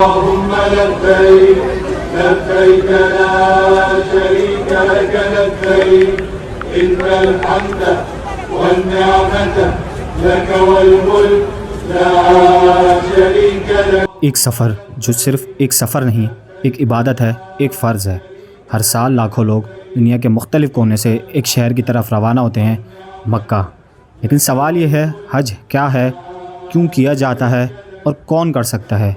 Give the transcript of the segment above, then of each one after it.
اللهم لبيك لبيك لا شريك لك لبيك إن الحمد والنعمة لك والملك لا شريك لك۔ ایک سفر جو صرف ایک سفر نہیں، ایک عبادت ہے، ایک فرض ہے۔ ہر سال لاکھوں لوگ دنیا کے مختلف کونے سے ایک شہر کی طرف روانہ ہوتے ہیں، مکہ۔ لیکن سوال یہ ہے، حج کیا ہے، کیوں کیا جاتا ہے اور کون کر سکتا ہے؟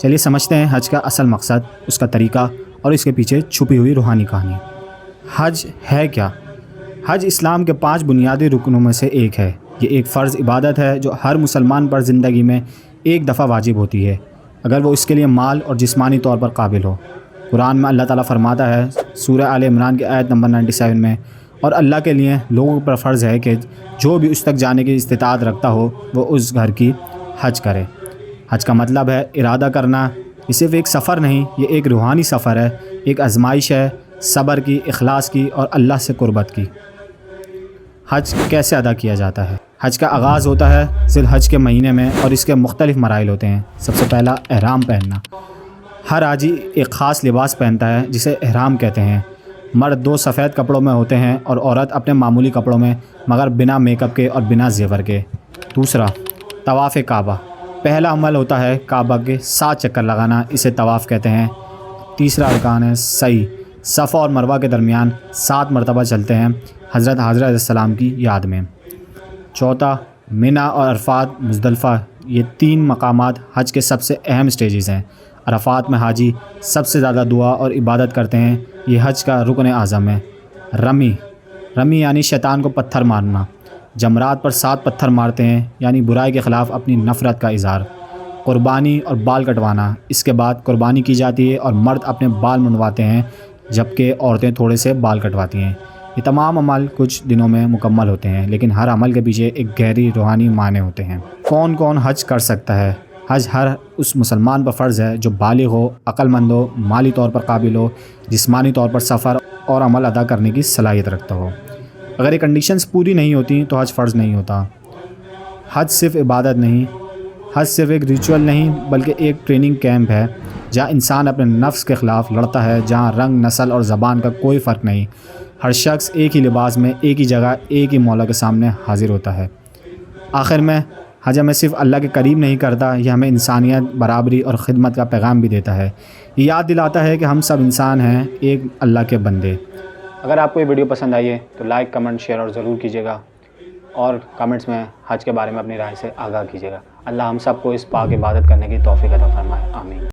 چلیے سمجھتے ہیں حج کا اصل مقصد، اس کا طریقہ اور اس کے پیچھے چھپی ہوئی روحانی کہانی۔ حج ہے کیا؟ حج اسلام کے 5 بنیادی رکنوں میں سے ایک ہے۔ یہ ایک فرض عبادت ہے جو ہر مسلمان پر زندگی میں ایک دفعہ واجب ہوتی ہے، اگر وہ اس کے لیے مال اور جسمانی طور پر قابل ہو۔ قرآن میں اللہ تعالیٰ فرماتا ہے سورہ آل عمران کی آیت نمبر 97 میں، اور اللہ کے لیے لوگوں پر فرض ہے کہ جو بھی اس تک جانے کی استطاعت رکھتا ہو وہ اس گھر کی حج کرے۔ حج کا مطلب ہے ارادہ کرنا۔ یہ صرف ایک سفر نہیں، یہ ایک روحانی سفر ہے، ایک آزمائش ہے، صبر کی، اخلاص کی اور اللہ سے قربت کی۔ حج کیسے ادا کیا جاتا ہے؟ حج کا آغاز ہوتا ہے ذی الحج کے مہینے میں اور اس کے مختلف مراحل ہوتے ہیں۔ سب سے پہلا احرام پہننا۔ ہر حاجی ایک خاص لباس پہنتا ہے جسے احرام کہتے ہیں۔ مرد 2 سفید کپڑوں میں ہوتے ہیں اور عورت اپنے معمولی کپڑوں میں، مگر بنا میک اپ کے اور بنا زیور کے۔ دوسرا، طواف کعبہ۔ پہلا عمل ہوتا ہے کعبہ کے 7 چکر لگانا، اسے طواف کہتے ہیں۔ تیسرا ارکان ہے سعی۔ صفا اور مروہ کے درمیان 7 مرتبہ چلتے ہیں حضرت حاضرہ علیہ السلام کی یاد میں۔ چوتھا، منی اور عرفات مزدلفہ۔ یہ 3 مقامات حج کے سب سے اہم سٹیجز ہیں۔ عرفات میں حاجی سب سے زیادہ دعا اور عبادت کرتے ہیں، یہ حج کا رکن اعظم ہے۔ رمی یعنی شیطان کو پتھر مارنا۔ جمرات پر 7 پتھر مارتے ہیں، یعنی برائی کے خلاف اپنی نفرت کا اظہار۔ قربانی اور بال کٹوانا۔ اس کے بعد قربانی کی جاتی ہے اور مرد اپنے بال منڈواتے ہیں جبکہ عورتیں تھوڑے سے بال کٹواتی ہیں۔ یہ تمام عمل کچھ دنوں میں مکمل ہوتے ہیں، لیکن ہر عمل کے پیچھے ایک گہری روحانی معنی ہوتے ہیں۔ کون کون حج کر سکتا ہے؟ حج ہر اس مسلمان پر فرض ہے جو بالغ ہو، عقل مند ہو، مالی طور پر قابل ہو، جسمانی طور پر سفر اور عمل ادا کرنے کی صلاحیت رکھتا ہو۔ اگر یہ کنڈیشنز پوری نہیں ہوتی تو حج فرض نہیں ہوتا۔ حج صرف عبادت نہیں، حج صرف ایک ریچول نہیں بلکہ ایک ٹریننگ کیمپ ہے جہاں انسان اپنے نفس کے خلاف لڑتا ہے، جہاں رنگ، نسل اور زبان کا کوئی فرق نہیں۔ ہر شخص ایک ہی لباس میں، ایک ہی جگہ، ایک ہی مولا کے سامنے حاضر ہوتا ہے۔ آخر میں حج ہمیں صرف اللہ کے قریب نہیں کرتا، یہ ہمیں انسانیت، برابری اور خدمت کا پیغام بھی دیتا ہے۔ یہ یاد دلاتا ہے کہ ہم سب انسان ہیں، ایک اللہ کے بندے۔ اگر آپ کو یہ ویڈیو پسند آئی ہے تو لائک، کمنٹ، شیئر اور ضرور کیجیے گا، اور کمنٹس میں حج کے بارے میں اپنی رائے سے آگاہ کیجیے گا۔ اللہ ہم سب کو اس پاک عبادت کرنے کی توفیق عطا فرمائے، آمین۔